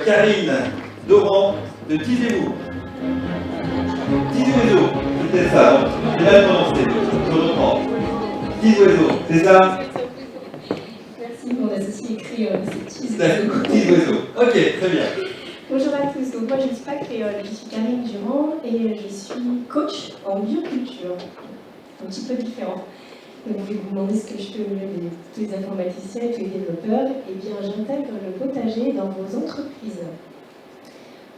Karine Doran de Tizéou. Tizouézo, c'était ça, donc j'ai mal prononcé, je reprends. Tizouézo, c'est ça? Merci, mon associé écrit c'est Tizouézo. Tizouézo, ok, très bien. Bonjour à tous, donc moi je ne suis pas créole, je suis Karine Durand et je suis coach en bioculture. Un petit peu différent. Donc je vais vous demander ce que je fais au milieu de tous les informaticiens et tous les développeurs. Eh bien j'intègre le potager dans vos entreprises.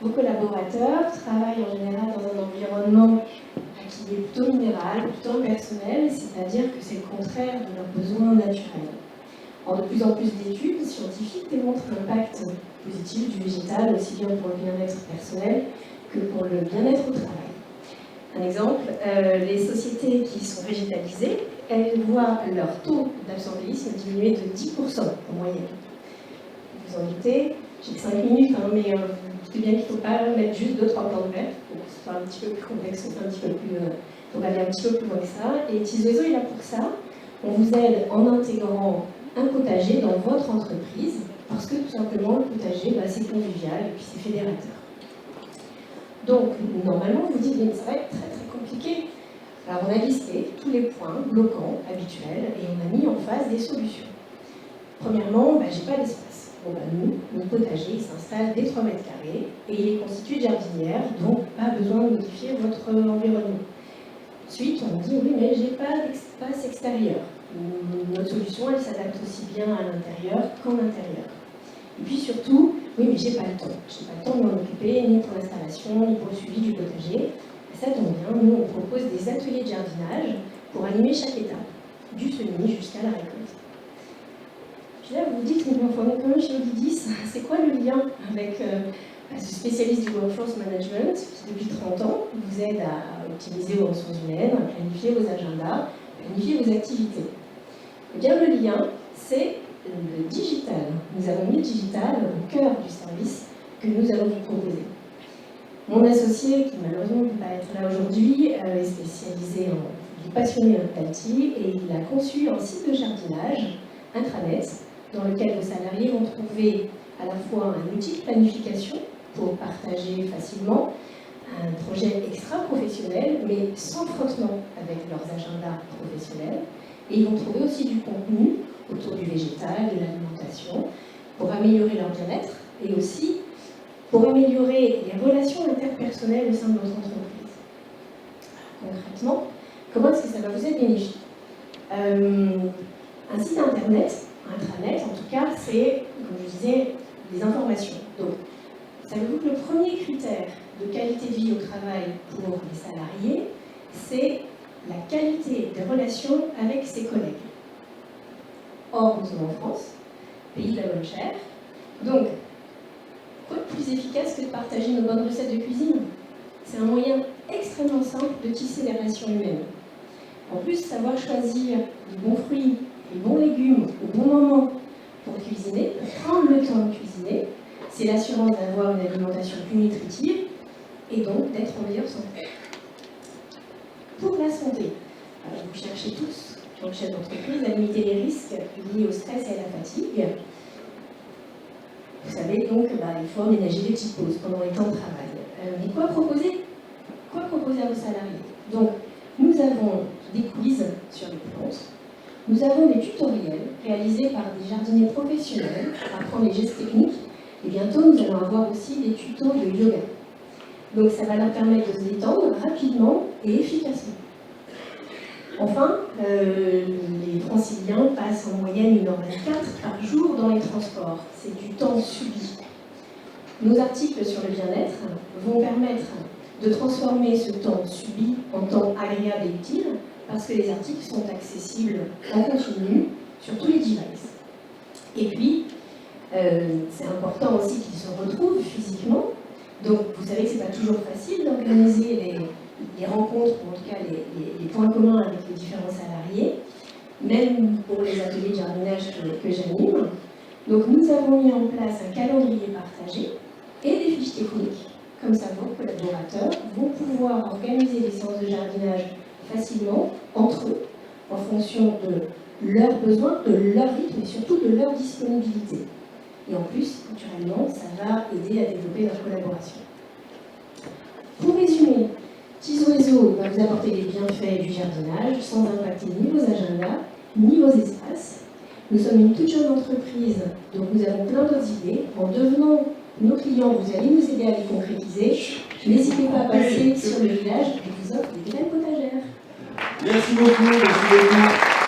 Vos collaborateurs travaillent en général dans un environnement qui est plutôt minéral, plutôt impersonnel, c'est-à-dire que c'est le contraire de leurs besoins naturels. Or, de plus en plus d'études scientifiques démontrent l'impact positif du végétal, aussi bien pour le bien-être personnel que pour le bien-être au travail. Un exemple, les sociétés qui sont végétalisées, elles voient leur taux d'absentéisme diminuer de 10% en moyenne. Vous en doutez, j'ai que 5 minutes, mais vous doutez bien qu'il ne faut pas mettre juste 2-3 plants de verre, donc c'est un petit peu plus complexe, on fait un petit peu plus, on va aller un petit peu plus loin que ça. Et Tizouézo est là pour ça. On vous aide en intégrant un potager dans votre entreprise, parce que tout simplement le potager, c'est convivial et puis c'est fédérateur. Donc, normalement, vous dites, mais ça va être très très compliqué. Alors, on a listé tous les points bloquants habituels et on a mis en face des solutions. Premièrement, j'ai pas d'espace. Bon, nous, notre potager, il s'installe dès 3 mètres carrés et il est constitué de jardinières, donc pas besoin de modifier votre environnement. Ensuite, on dit, oui, mais j'ai pas d'espace extérieur. Notre solution, elle s'adapte aussi bien à l'intérieur qu'en intérieur. Et puis surtout, oui, mais j'ai pas le temps. J'ai pas le temps de m'en occuper, ni pour l'installation, ni pour le suivi du potager. Et ça tombe bien, nous, on propose des ateliers de jardinage pour animer chaque étape, du semis jusqu'à la récolte. Puis là, vous vous dites, mais enfin, quand même chez Odidis, c'est quoi le lien avec ce spécialiste du workforce management qui, depuis 30 ans, vous aide à optimiser vos ressources humaines, à planifier vos agendas, à planifier vos activités? Eh bien, le lien, c'est le digital. Nous avons mis le digital au cœur du service que nous allons vous proposer. Mon associé, qui malheureusement ne peut pas être là aujourd'hui, est spécialisé il est passionné en IT et il a conçu un site de jardinage, intranet, dans lequel vos salariés vont trouver à la fois un outil de planification pour partager facilement un projet extra-professionnel, mais sans frottement avec leurs agendas professionnels. Et ils vont trouver aussi du contenu autour du végétal, de l'alimentation, pour améliorer leur bien-être et aussi pour améliorer les relations interpersonnelles au sein de votre entreprise. Concrètement, comment est-ce que ça va vous être bénéfique? Un site internet, un intranet en tout cas, c'est, comme je disais, des informations. Donc, savez-vous que le premier critère de qualité de vie au travail pour les salariés, c'est la qualité des relations avec ses collègues. Or, nous sommes en France, pays de la bonne chère. Donc, quoi de plus efficace que de partager nos bonnes recettes de cuisine? C'est un moyen extrêmement simple de tisser les relations humaines. En plus, savoir choisir les bons fruits, les bons légumes au bon moment pour cuisiner, prendre le temps de cuisiner, c'est l'assurance d'avoir une alimentation plus nutritive et donc d'être en meilleure santé. Pour la santé, vous cherchez tous, en tant que chef d'entreprise, à limiter les risques liés au stress et à la fatigue. Vous savez donc il faut aménager des petites pauses pendant les temps de travail. Mais quoi proposer à vos salariés? Donc, nous avons des quiz sur les plantes, nous avons des tutoriels réalisés par des jardiniers professionnels pour apprendre les gestes techniques, et bientôt nous allons avoir aussi des tutos de yoga. Donc ça va leur permettre de se détendre rapidement et efficacement. Enfin, les franciliens passent en moyenne 1h24 par jour dans les transports. C'est du temps subi. Nos articles sur le bien-être vont permettre de transformer ce temps subi en temps agréable et utile, parce que les articles sont accessibles en continu sur tous les devices. Et puis, c'est important aussi qu'ils se retrouvent physiquement. Donc, vous savez que ce n'est pas toujours facile d'organiser les rencontres, ou en tout cas les points communs avec les différents salariés, même pour les ateliers de jardinage que j'anime. Donc, nous avons mis en place un calendrier partagé et des fiches techniques. Comme ça, vos collaborateurs vont pouvoir organiser les séances de jardinage facilement entre eux, en fonction de leurs besoins, de leur rythme et surtout de leur disponibilité. Et en plus, naturellement, ça va aider à développer notre collaboration. Pour résumer, Petits Oiseaux va vous apporter les bienfaits du jardinage sans impacter ni vos agendas, ni vos espaces. Nous sommes une toute jeune entreprise, donc nous avons plein d'autres idées. En devenant nos clients, vous allez nous aider à les concrétiser. N'hésitez pas à passer sur le village, je vous offre des belles potagères. Merci beaucoup, merci beaucoup.